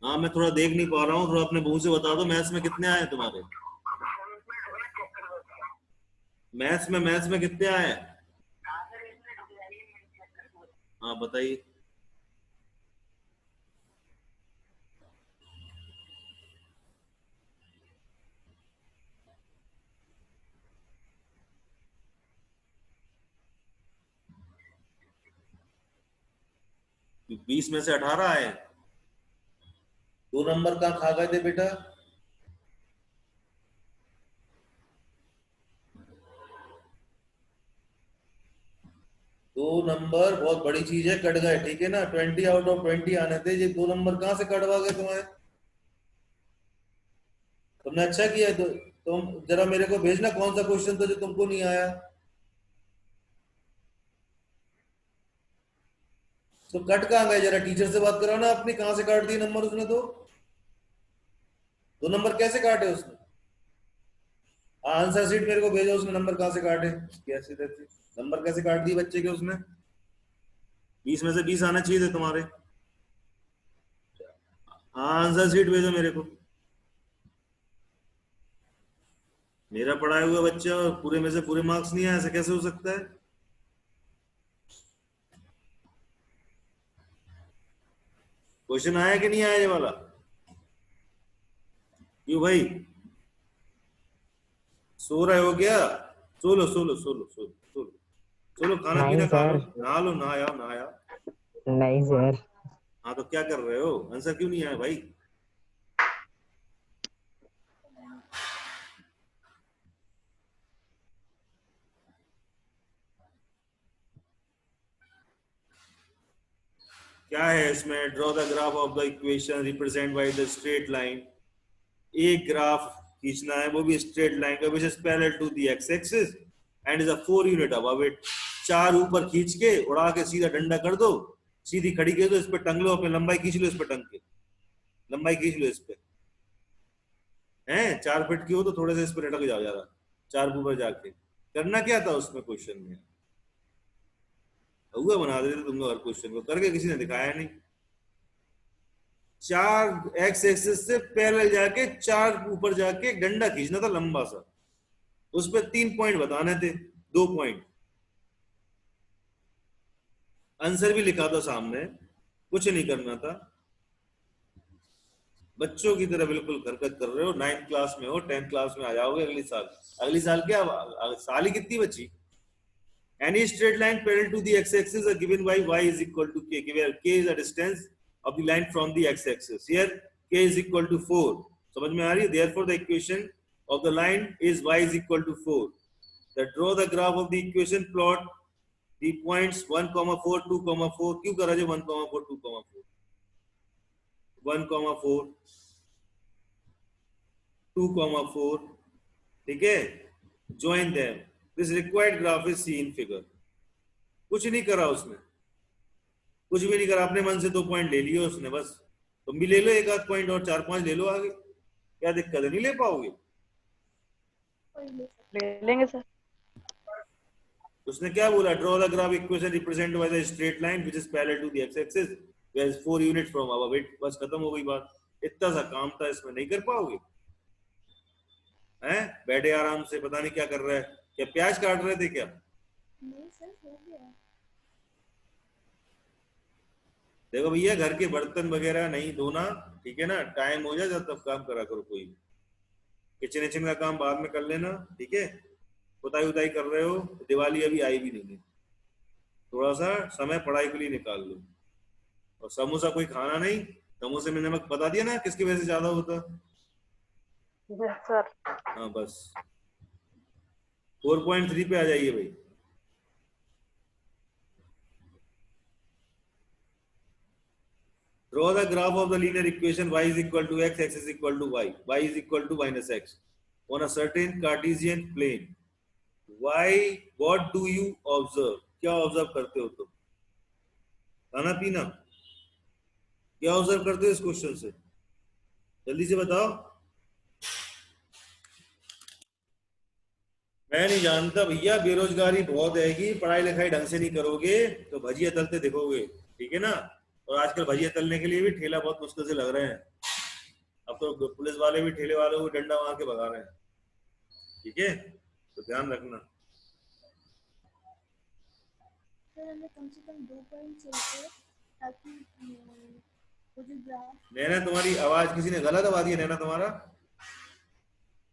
हाँ मैं थोड़ा देख नहीं पा रहा हूँ, थोड़ा अपने मुंह से बता दो, मैथ्स में कितने आए तुम्हारे? मैथ्स में कितने आए? हाँ बताइए। कि 20 में से 18 आए? 2 नंबर कहाँ खा गए थे बेटा? 2 नंबर बहुत बड़ी चीज है, कट गए, ठीक है ना? 20 आउट ऑफ 20 आने थे, ये 2 नंबर कहाँ से कटवा गए तुम्हारे? तुमने अच्छा किया। तो तुम जरा मेरे को भेजना कौन सा क्वेश्चन था जो तुमको नहीं आया। तो कट कहाँ गए, जरा टीचर से बात कराओ ना अपनी, कहाँ से काट दिए नंबर उसने? तो 2 नंबर कैसे काटे उसने? आंसर शीट मेरे को भेजो, उसने नंबर कहाँ से काटे? कैसे रहते नंबर कैसे काट दिए बच्चे के उसने? 20 में से 20 आना चाहिए थे तुम्हारे। आंसर शीट भेजो मेरे को। मेरा पढ़ाया हुआ बच्चा और पूरे में से पूरे मार्क्स नहीं आए, ऐसा कैसे हो सकता है? क्वेश्चन आया कि नहीं आया ये वाला? क्यों भाई, सो रहे हो क्या? Solo solo solo solo solo solo, खाना नहीं पीना खा लो, सर। नहा लो, नहाया। नहीं सर। हाँ तो क्या कर रहे हो, आंसर क्यों नहीं आया भाई? क्या है इसमें? Draw the graph of the equation represent by the straight line. एक ग्राफ खींचना है, वो भी स्ट्रेट लाइन का, which is parallel to the x axis and is a 4 unit above it. 4 ऊपर खींच के उड़ा के सीधा डंडा कर दो, सीधी खड़ी कर दो, इस पे टंग लो, अपनी लंबाई खींच लो, इस पे टंग के लंबाई खींच लो इस पे। हैं 4 फीट की हो तो थोड़े से इस पे लटक जाओ जरा, 4 ऊपर जाके। करना क्या था उसमें क्वेश्चन में? हुआ बना देते तुम लोग हर क्वेश्चन को, करके किसी ने दिखाया नहीं। 4 एक्स एक्सिस से पैरेलल जाके 4 ऊपर जाके एक डंडा खींचना था लंबा सा, उस पर 3 पॉइंट बताने थे, 2 पॉइंट। आंसर भी लिखा था सामने, कुछ नहीं करना था। बच्चों की तरह बिल्कुल हरकत कर रहे हो। 9th क्लास में हो, 10th क्लास में आ जाओगे अगली साल क्या, साल ही कितनी बची? Any straight line parallel to the x-axis are given by y is equal to k, where k is the distance of the line from the x-axis. Here k is equal to 4. समझ में आ रही है? Therefore the equation of the line is y is equal to 4. That draw the graph of the equation, plot the points 1, 4, 2, 4. क्यों करा जो 1, 4, 2, 4? 1, 4, 2, 4. ठीक है? Join them. This required graph is seen figure. कुछ नहीं करा उसने, कुछ भी नहीं करा, अपने मन से 2 पॉइंट ले लिए उसने बस। तुम भी ले लो 1 आध पॉइंट और 4-5 ले लो आगे, क्या दिक्कत है? नहीं ले पाओगे? ले लेंगे सर। उसने क्या बोला? Draw the graph equation represent by the straight line which is parallel to the x axis where is 4 unit from above it. बस खत्म हो गई बात। इतना सा काम था इसमें, नहीं कर पाओगे? हैं बैठे आराम से, पता नहीं क्या कर रहा है, क्या प्याज काट रहे थे क्या? नहीं सर, हो गया। देखो भैया, घर के बर्तन वगैरह नहीं धोना, ठीक है ना? टाइम हो जाए जब तब काम करा करो। कोई किचन विचन का काम बाद में कर लेना, ठीक है? पुताई उताई कर रहे हो, दिवाली अभी आई भी नहीं है, थोड़ा सा समय पढ़ाई के लिए निकाल लो। और समोसा कोई खाना नहीं, समोसे में नमक बता दिया ना किसकी वजह से ज्यादा होता। Yes sir. हाँ बस 4.3 पे आ जाइए भाई। Draw the graph of the linear equation y is equal to x, x is equal to y, y is equal to minus x on a certain Cartesian plane. Why? What do you observe? क्या observe करते हो तुम? खाना पीना? क्या observe करते हो इस क्वेश्चन से? जल्दी से बताओ। मैं नहीं जानता भैया, बेरोजगारी बहुत है, पढ़ाई लिखाई ढंग से नहीं करोगे तो भजिया तलते दिखोगे, ठीक है ना। और आजकल भजिया तलने के लिए भी ठेला बहुत मुश्किल से लग रहे हैं। अब तो पुलिस वाले भी ठेले वालों को डंडा मार के भगा रहे हैं, ठीक है, तो ध्यान रखना। सर हमें कम से कम 2 पॉइंट चाहिए ताकि वो जो ग्राफ। नैना तुम्हारी आवाज किसी ने गलत दबा दी है, नैना तुम्हारा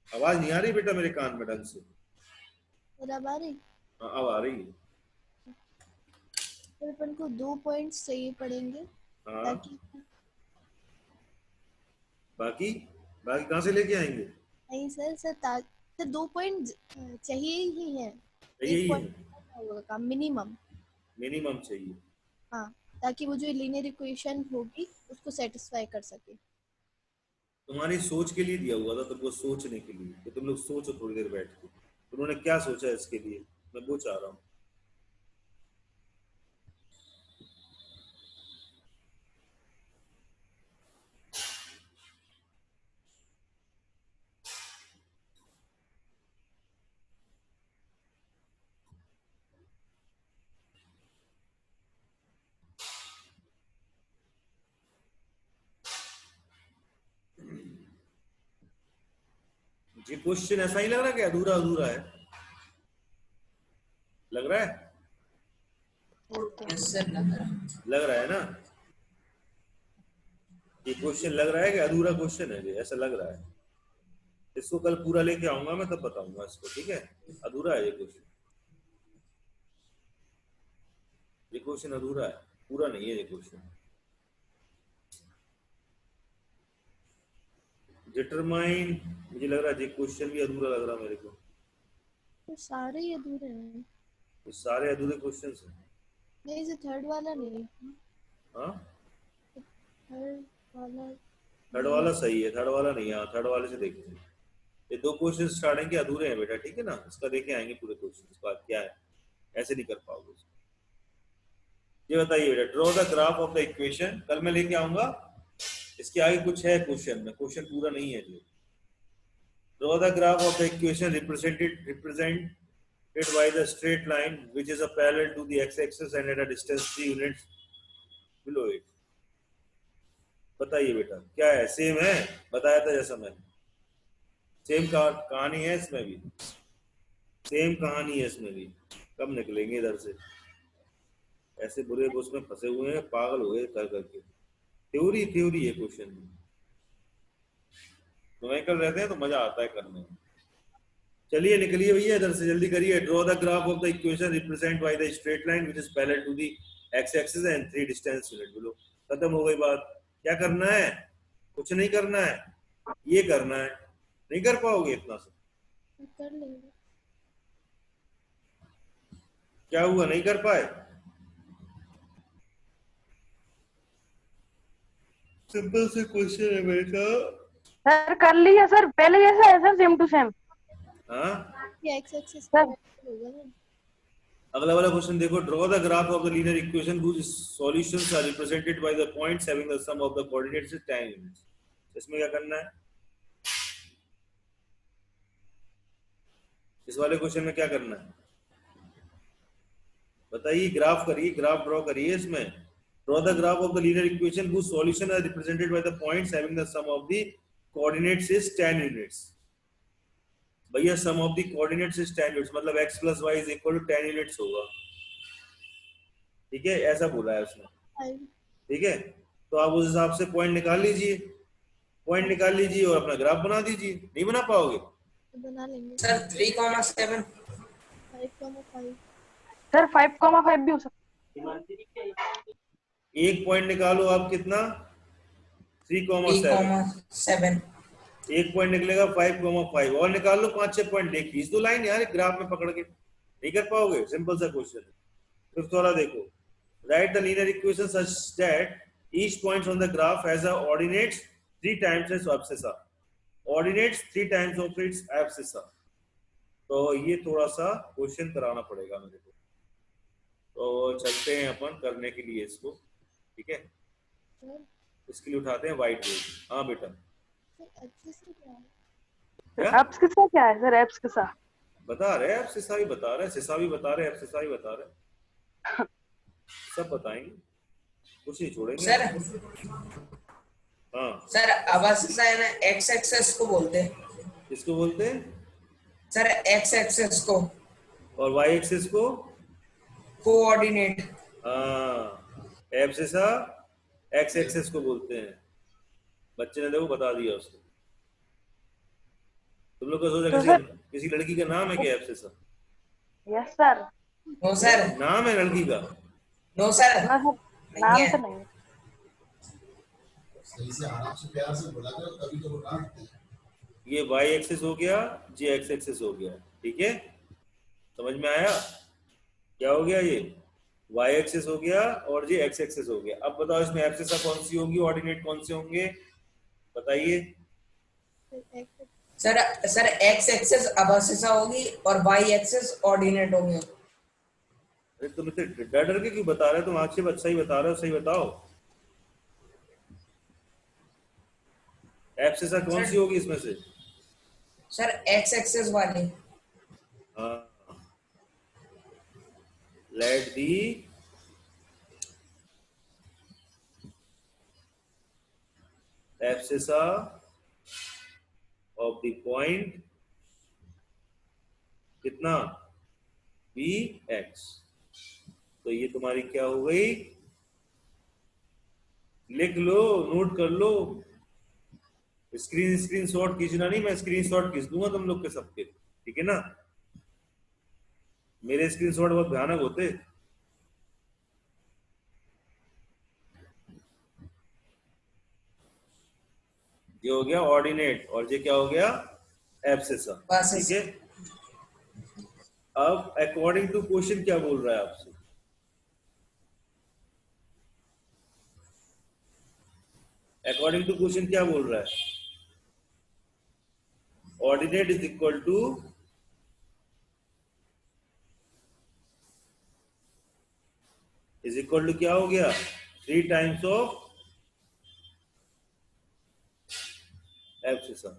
आवाज नहीं आ रही बेटा मेरे कान में ढंग से। और अब आ रही। हाँ, अब आ रही है। फिर अपन को 2 पॉइंट्स चाहिए पड़ेंगे हाँ, ताकि बाकी बाकी कहाँ से लेके आएंगे? नहीं सर 2 पॉइंट चाहिए ही है। यही है, होगा मिनिमम। मिनिमम चाहिए। हाँ, ताकि वो जो लीनियर इक्वेशन होगी उसको सेटिस्फाई कर सके। तुम्हारी सोच के लिए दिया हुआ था, तुमको सोचने के लिए, तो तुम लोग सोचो थोड़ी देर बैठ के उन्होंने क्या सोचा है इसके लिए, मैं वो चाह रहा हूँ। ये क्वेश्चन ऐसा ही लग रहा है कि अधूरा अधूरा है, लग रहा है? यस सर लग रहा है ना, ये क्वेश्चन लग रहा है कि अधूरा क्वेश्चन है, ये ऐसा लग रहा है। इसको कल पूरा लेके आऊंगा मैं, तब बताऊंगा इसको, ठीक है। अधूरा है ये क्वेश्चन, ये क्वेश्चन अधूरा है, पूरा नहीं है ये क्वेश्चन। डिटरमाइन, मुझे लग रहा है ये क्वेश्चन भी अधूरा लग रहा है मेरे को। तो सारे ही अधूरे हैं। ये सारे अधूरे क्वेश्चंस हैं। नहीं सर थर्ड वाला नहीं। हाँ, थर्ड वाला सही है, थर्ड वाला नहीं है, थर्ड वाले से देखते हैं। ये 2 क्वेश्चन स्टार्टिंग के अधूरे हैं बेटा, ठीक है ना, इसका देखे आएंगे पूरे क्वेश्चन, इसके बाद क्या है, ऐसे नहीं कर पाओगे। ये बताइए बेटा, draw the graph of the equation, कल मैं लेके आऊंगा, इसके आगे कुछ है क्वेश्चन में, क्वेश्चन पूरा नहीं है। Draw the graph of the equation represented by the straight line which is a parallel to the x-axis and at a distance 3 units below it। बताइए बेटा क्या है, सेम है, बताया था जैसा मैंने, सेम कहानी है इसमें भी, सेम कहानी है इसमें भी। कब निकलेंगे इधर से, ऐसे बुरे उसमें फंसे हुए हैं, पागल हुए कर करके। थ्योरी है क्वेश्चन में, न्यूमेरिकल रहते हैं तो मजा आता है करने में। चलिए निकलिए भैया इधर से, जल्दी करिए। Draw the graph of the equation represent by the straight line which is parallel to the x axis and 3 distance unit below. खत्म हो गई बात। क्या करना है? कुछ नहीं करना है, ये करना है। नहीं कर पाओगे इतना से, कर लेंगे। क्या हुआ, नहीं कर पाए? सिंपल से क्वेश्चन है बेटा। सर कर लिया सर, पहले जैसा है सर, सेम टू सेम। हाँ, ये एक्स एक्सिस सर होगा ना। अगला वाला क्वेश्चन देखो। Draw the graph of the linear equation whose solutions are represented by the points having the sum of the coordinates is 10 units। इसमें क्या करना है? इस वाले क्वेश्चन में क्या करना है बताइए? ग्राफ करिए, ग्राफ ड्रॉ करिए इसमें। Draw the graph of the linear equation whose solution are represented by the points having the sum of the coordinates is 10 units। भैया sum of the coordinates is 10 units, मतलब x + y = 10 units होगा, ठीक है, ऐसा बोला है उसने, ठीक है। तो आप उस हिसाब से पॉइंट निकाल लीजिए, पॉइंट निकाल लीजिए और अपना ग्राफ बना दीजिए। नहीं बना पाओगे तो बना लेंगे सर 3,7 5,5। सर 5,5 भी हो सकता है। एक पॉइंट निकालो आप, कितना? 3,7। 3,7 एक पॉइंट निकलेगा 5,5 और निकाल लो 5-6 पॉइंट, देख खींच दो लाइन यार ग्राफ में पकड़ के। नहीं कर पाओगे, सिंपल सा क्वेश्चन है। फिफ्थ वाला देखो। Right the linear equation such that each point on the graph has a ordinates 3 times it's abscissa. Ordinates 3 times of its abscissa. तो ये थोड़ा सा क्वेश्चन कराना पड़ेगा मेरे को, तो चलते हैं अपन करने के लिए इसको, ठीक है। इसके लिए उठाते हैं व्हाइट बोर्ड। हाँ बेटा, एक्सिस क्या है? क्या एप्स के साथ क्या है सर? एप्स के साथ बता रहे हैं, सिसा भी बता रहे हैं, सिसा भी बता रहे हैं, सिसा भी बता रहे हैं, सब बताएंगे, कुछ नहीं छोड़ेंगे। सर हाँ सर अबासिसा है ना, एक्स एक्सेस को बोलते हैं किसको बोलते हैं? सर, एक्स एक्सेस को, और वाई एक्सिस को? कोऑर्डिनेट। हाँ, एब्सिसा एक्स एक्सिस को बोलते हैं। बच्चे ने देखो बता दिया उसको। तुम लोग को सोचा तो सर किसी लड़की का नाम है क्या abscissa? Yes sir. No sir, नाम है लड़की का? नो सर, ना सर, नहीं नाम है। तो नहीं। सही से आराम से प्यार से बोला करो, तभी तो बोला। ये वाई एक्सिस हो गया, जी एक्स एक्सिस हो गया, ठीक है? समझ में आया क्या हो गया? ये वाई एक्सिस हो गया और जी एक्स एक्सिस हो गया। अब बताओ इसमें एब्सिसा कौन सी होगी, ऑर्डिनेट कौन से होंगे, बताइए। सर सर एक्स एक्सेस अबासिसा होगी और वाई एक्सेस ऑर्डिनेट होंगे। अरे तुम इतने डर डर के क्यों बता रहे हो? तुम आक्षेप अच्छा ही बता रहे हो, सही बताओ। एब्सिसा कौन सी होगी इसमें से? सर एक्स एक्सेस वाली। हाँ, let the abscissa of the point कितना बी एक्स। तो ये तुम्हारी क्या हो गई, लिख लो, नोट कर लो। स्क्रीन शॉट खींचना नहीं, मैं स्क्रीन शॉट खींच दूंगा तुम लोग के सबके, ठीक है ना? मेरे स्क्रीन शॉट बहुत भयानक होते। ये हो गया ऑर्डिनेट और ये क्या हो गया, एब्सिसा, ठीक है? अब अकॉर्डिंग टू क्वेश्चन क्या बोल रहा है आपसे? अकॉर्डिंग टू क्वेश्चन क्या बोल रहा है? ऑर्डिनेट इज इक्वल टू क्या हो गया, 3 टाइम्स ऑफ एब्सिसा।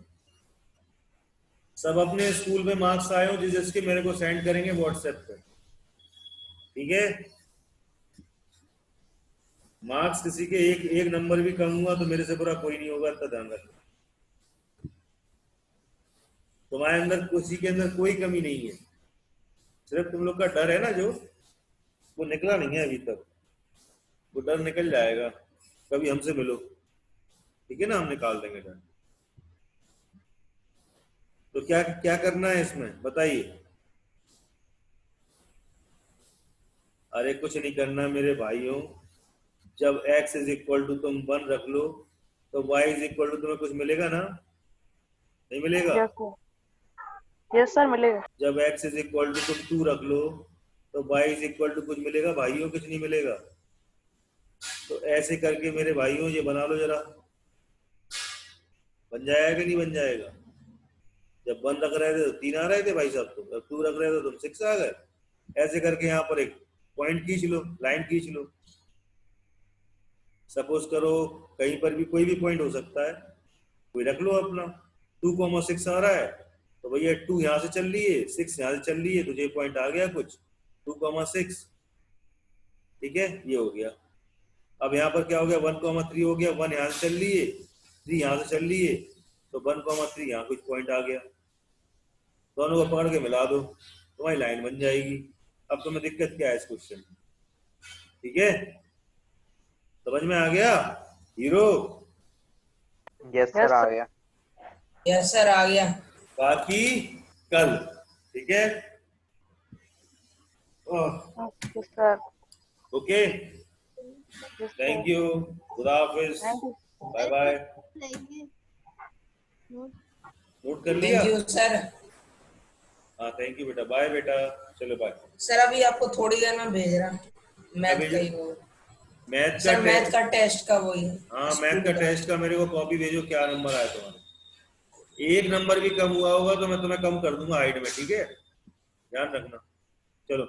सब अपने स्कूल में मार्क्स आए हो जिसके मेरे को सेंड करेंगे व्हाट्सएप पे, ठीक है? मार्क्स किसी के एक नंबर भी कम हुआ तो मेरे से बुरा कोई नहीं होगा, इतना ध्यान रखना। तुम्हारे अंदर किसी के अंदर कोई कमी नहीं है, सिर्फ तुम लोग का डर है ना, जो वो निकला नहीं है अभी तक। वो डर निकल जाएगा, कभी हमसे मिलो, ठीक है ना? हम निकाल देंगे डर। तो क्या क्या करना है इसमें बताइए? अरे कुछ नहीं करना मेरे भाइयों। जब x इज इक्वल टू तुम 1 रख लो तो y इज इक्वल टू तुम्हें कुछ मिलेगा ना? नहीं मिलेगा? यस सर, यस सर मिलेगा। जब x इज इक्वल टू तुम 2 रख लो तो y इज इक्वल टू कुछ मिलेगा भाइयों, कुछ नहीं मिलेगा? तो ऐसे करके मेरे भाइयों ये बना लो जरा, बन जाएगा कि नहीं बन जाएगा? जब 1 रख रहे थे तो 3 आ रहे थे भाई साहब, तो जब 2 रख रहे थे तो तुम 6 आ गए। ऐसे करके यहाँ पर एक पॉइंट खींच लो, लाइन खींच लो। सपोज करो कहीं पर भी कोई भी पॉइंट हो सकता है, कोई रख लो अपना। 2,6 आ रहा है तो भैया 2 यहाँ से चल रही है, 6 यहाँ से चल रही है, तो ये पॉइंट आ गया कुछ 2,6, ठीक है? ये हो गया। अब यहाँ पर क्या हो गया, 1,3 हो गया। 1 यहाँ से चल रही है, 3 यहाँ से चल रही है, तो 1,3 यहाँ कुछ पॉइंट आ गया। दोनों को पकड़ के मिला दो, तुम्हारी लाइन बन जाएगी। अब तुम्हें दिक्कत क्या है इस क्वेश्चन में, ठीक है? समझ में आ गया हीरो? यस सर, आ गया। यस सर, आ गया। बाकी कल, ठीक है? Yes sir. Okay, thank you, खुदा हाफिज, thank you. Bye bye. Note कर लिया? Thank you sir. हाँ थैंक यू बेटा, बाय बेटा, चलो बाय। सर अभी आपको थोड़ी देर में भेज रहा, मैथ का ही वो। मैथ सर मैथ का का टेस्ट का वही। हाँ मैथ का टेस्ट का मेरे को कॉपी भेजो, क्या नंबर आया तुम्हारा। 1 नंबर भी कम हुआ होगा तो मैं तुम्हें कम कर दूंगा हाइट में, ठीक है? ध्यान रखना। चलो।